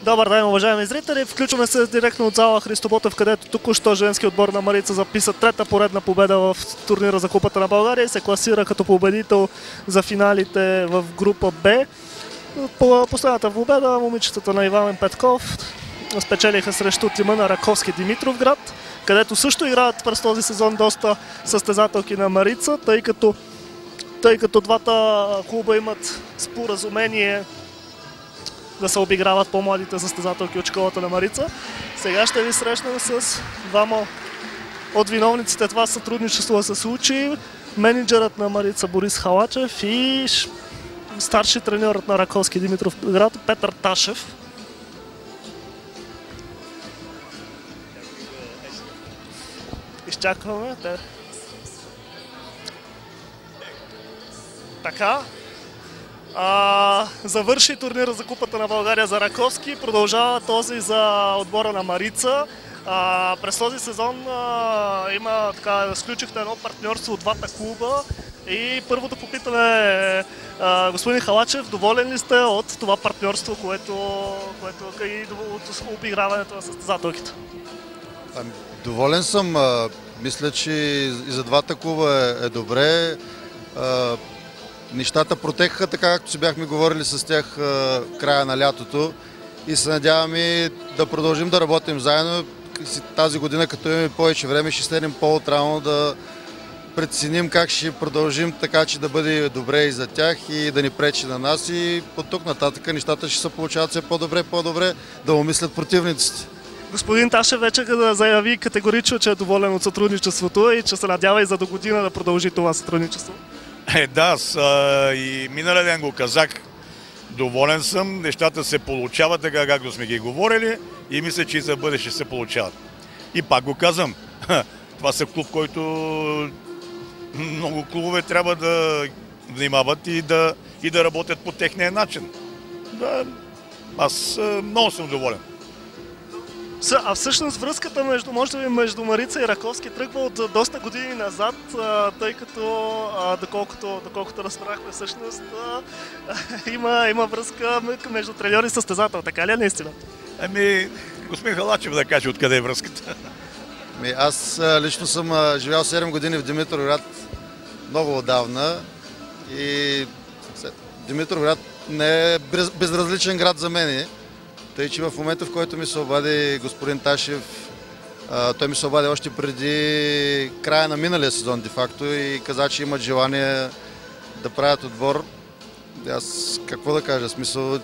Добър ден, уважаеми зрители! Включваме се директно от зала Христо Ботев, където току-що женски отбор на Марица записа трета поредна победа в турнира за Купата на България и се класира като победител за финалите в група Б. По последната победа момичетата на Иван Петков спечелиха срещу тима на Раковски Димитровград, където също играят през този сезон доста състезателки на Марица, тъй като двата клуба имат споразумение да се обиграват по-младите състезателки от школата на Марица. Сега ще ви срещнем с двама от виновниците. Това сътрудничество се случи. Менеджерът на Марица Борис Халачев и старши треньорът на Раковски Димитровград Петър Ташев. Изчакваме те. Така. Завърши турнира за Купата на България за Раковски. Продължава този за отбора на Марица. През този сезон сключихте едно партньорство от двата клуба. И първото попитане, господин Халачев, доволен ли сте от това партньорство, което и от обиграването на състезателките? Доволен съм. Мисля, че и за двата клуба е добре. Нещата протекаха така, както си бяхме говорили с тях края на лятото и се надяваме да продължим да работим заедно. Тази година, като имаме повече време, ще седнем по-отрано да преценим как ще продължим така, че да бъде добре и за тях и да ни пречи на нас, и от тук нататък нещата ще се получават все по-добре, да умислят противниците. Господин Ташев вече заяви категорично, че е доволен от сътрудничеството и че се надява и за до година да продължи това сътрудничество. Да, аз и миналия ден го казах. Доволен съм, нещата се получават така, както сме ги говорили, и мисля, че и за бъдеще се получават. И пак го казвам, това са клуб, който много клубове трябва да внимават и да работят по техния начин. Аз много съм доволен. А всъщност връзката между Марица и Раковски тръгва от доста години назад, тъй като, доколкото разбрахме, всъщност има връзка между треньор и състезател. Така ли е наистина? Господин Халачев да каже откъде е връзката. Аз лично съм живял 7 години в Димитровград много отдавна и Димитровград не е безразличен град за мен. Тъй, че в момента, в който ми се обади господин Ташев, той ми се обади още преди края на миналия сезон, де-факто, и каза, че имат желание да правят отбор. Аз какво да кажа, смисъл,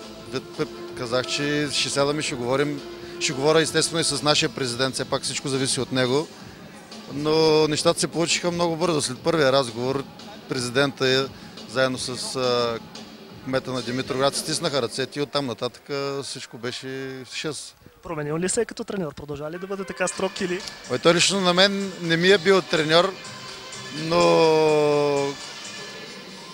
казах, че ще сядаме и ще говорим. Ще говоря естествено и с нашия президент, все пак всичко зависи от него. Но нещата се получиха много бързо. След първия разговор президента заедно с кмета на Димитровград стиснаха ръцете и оттам нататък всичко беше в шест. Променил ли се като треньор? Продължава ли да бъде така строг или? Той лично на мен не ми е бил треньор, но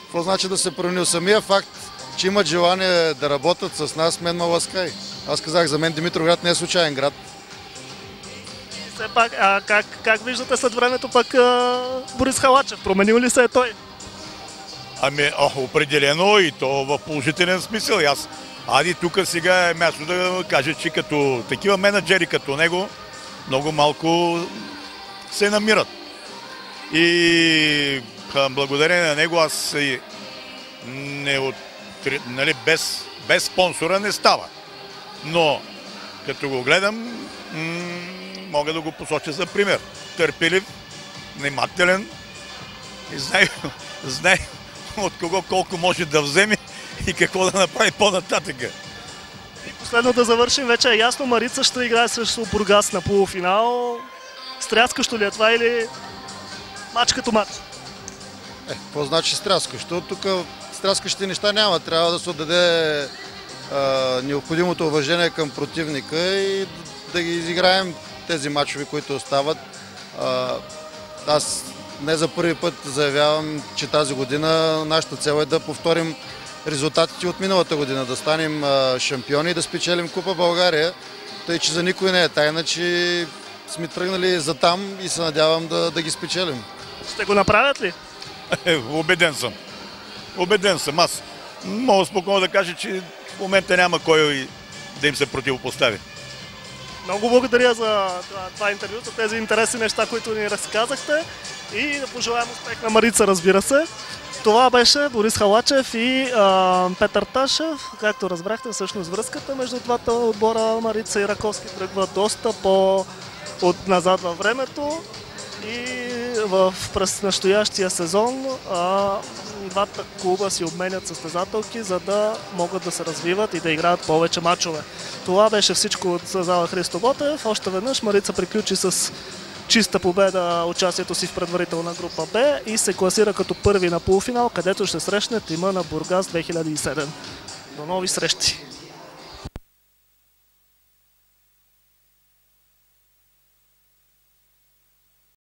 какво значи да се променил? Самия факт, че имат желание да работят с нас, мен ме ласкай. Аз казах, за мен Димитровград не е случайен град. И все пак, как виждате след времето пък Борис Халачев? Променил ли се е той? Определено, и то в положителен смисъл. Ади тук сега е място да кажа, че като такива менеджери като него много малко се намират. И благодарение на него аз без спонсора не става. Но като го гледам, мога да го посоча за пример. Търпелив, внимателен и знае от кого колко може да вземе и какво да направи по-нататъка. И последно да завършим, вече е ясно, Марица ще играе срещу Бургас на полуфинал. Стряскащо ли е това или мач като мач? Какво значи стряскащо? Тук стряскащи неща няма. Трябва да се отдаде необходимото уважение към противника и да ги изиграем тези мачове, които остават. Аз не за първи път заявявам, че тази година нашата цел е да повторим резултатите от миналата година, да станем шампиони и да спечелим Купа България. Тъй, че за никой не е тайна, че сме тръгнали за там и се надявам да ги спечелим. Ще го направят ли? Убеден съм. Убеден съм. Аз мога спокойно да кажа, че в момента няма кой да им се противопостави. Много благодаря за това интервю, за тези интересни неща, които ни разказахте и да пожелаем успех на Марица, разбира се. Това беше Борис Халачев и Петър Ташев. Както разбрахте, всъщност връзката между двата отбора Марица и Раковски тръгва доста назад във времето и през настоящия сезон двата клуба си обменят състезателки, за да могат да се развиват и да играят повече мачове. Това беше всичко от зала Христо Ботев. Още веднъж Марица приключи с чиста победа участието си в предварителна група Б и се класира като първи на полуфинал, където ще срещне тима на Бургас 2007. До нови срещи!